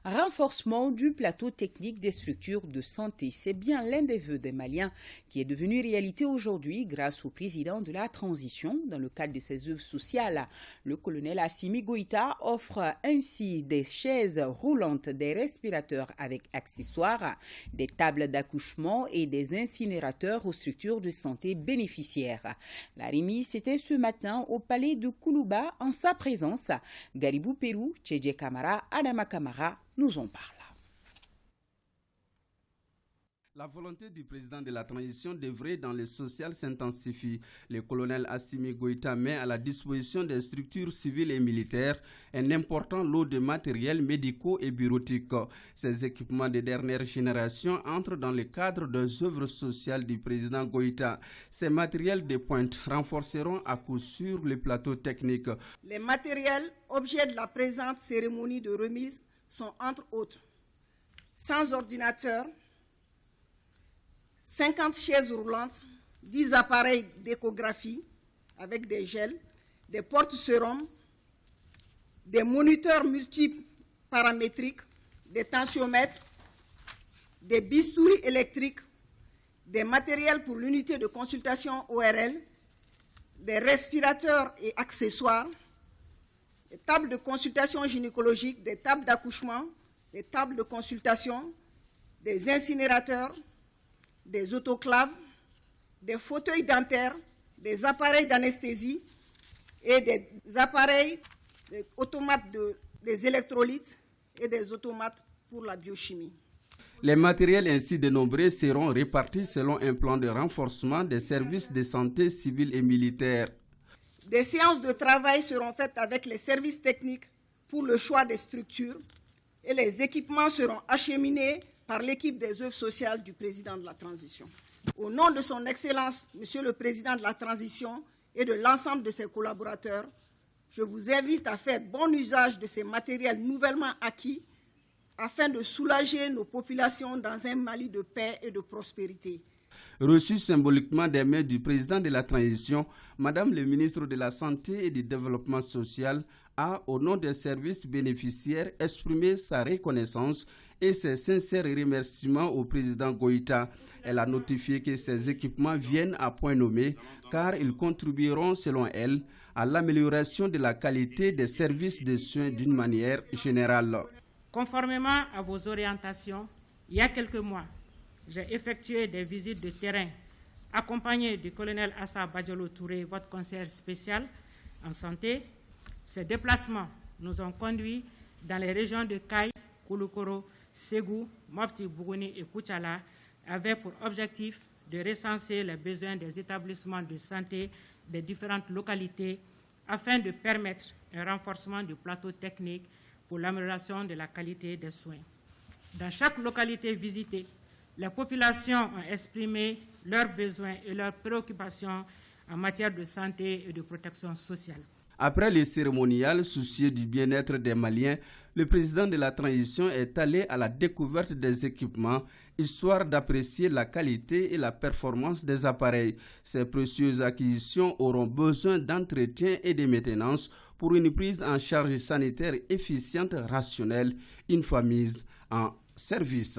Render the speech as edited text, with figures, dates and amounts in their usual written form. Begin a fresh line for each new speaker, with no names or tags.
Renforcement du plateau technique des structures de santé, c'est bien l'un des vœux des Maliens qui est devenu réalité aujourd'hui grâce au président de la transition. Dans le cadre de ses œuvres sociales, le colonel Assimi Goïta offre ainsi des chaises roulantes, des respirateurs avec accessoires, des tables d'accouchement et des incinérateurs aux structures de santé bénéficiaires. La remise c'était ce matin au palais de Koulouba en sa présence. Garibou Pérou, Tchédje Kamara, Adama Kamara nous en parle.
La volonté du président de la transition d'œuvrer dans le social s'intensifie. Le colonel Assimi Goïta met à la disposition des structures civiles et militaires un important lot de matériels médicaux et bureautiques. Ces équipements de dernière génération entrent dans le cadre des œuvres sociales du président Goïta. Ces matériels de pointe renforceront à coup sûr le plateau technique.
Les matériels objets de la présente cérémonie de remise sont entre autres 100 ordinateurs, 50 chaises roulantes, 10 appareils d'échographie avec des gels, des porte-sérums, des moniteurs multiples paramétriques, des tensiomètres, des bistouris électriques, des matériels pour l'unité de consultation ORL, des respirateurs et accessoires, des tables de consultation gynécologique, des tables d'accouchement, des tables de consultation, des incinérateurs, des autoclaves, des fauteuils dentaires, des appareils d'anesthésie et des appareils, des automates des électrolytes et des automates pour la biochimie.
Les matériels ainsi dénombrés seront répartis selon un plan de renforcement des services de santé civils et militaires.
Des séances de travail seront faites avec les services techniques pour le choix des structures et les équipements seront acheminés par l'équipe des œuvres sociales du président de la transition. Au nom de son Excellence, Monsieur le Président de la transition et de l'ensemble de ses collaborateurs, je vous invite à faire bon usage de ces matériels nouvellement acquis afin de soulager nos populations dans un Mali de paix et de prospérité.
Reçu symboliquement des mains du président de la transition, Madame le ministre de la Santé et du Développement social a, au nom des services bénéficiaires, exprimé sa reconnaissance et ses sincères remerciements au président Goïta. Elle a notifié que ces équipements viennent à point nommé car ils contribueront, selon elle, à l'amélioration de la qualité des services de soins d'une manière générale.
Conformément à vos orientations, il y a quelques mois, j'ai effectué des visites de terrain accompagné du colonel Assa Badiolo Touré, votre conseiller spécial en santé. Ces déplacements nous ont conduits dans les régions de Kaï, Kouloukoro, Ségou, Mopti, Bougouni et Koutchala, avec pour objectif de recenser les besoins des établissements de santé des différentes localités afin de permettre un renforcement du plateau technique pour l'amélioration de la qualité des soins. Dans chaque localité visitée, les populations ont exprimé leurs besoins et leurs préoccupations en matière de santé et de protection sociale.
Après les cérémoniales soucieux du bien-être des Maliens, le président de la transition est allé à la découverte des équipements, histoire d'apprécier la qualité et la performance des appareils. Ces précieuses acquisitions auront besoin d'entretien et de maintenance pour une prise en charge sanitaire efficiente, rationnelle, une fois mise en service.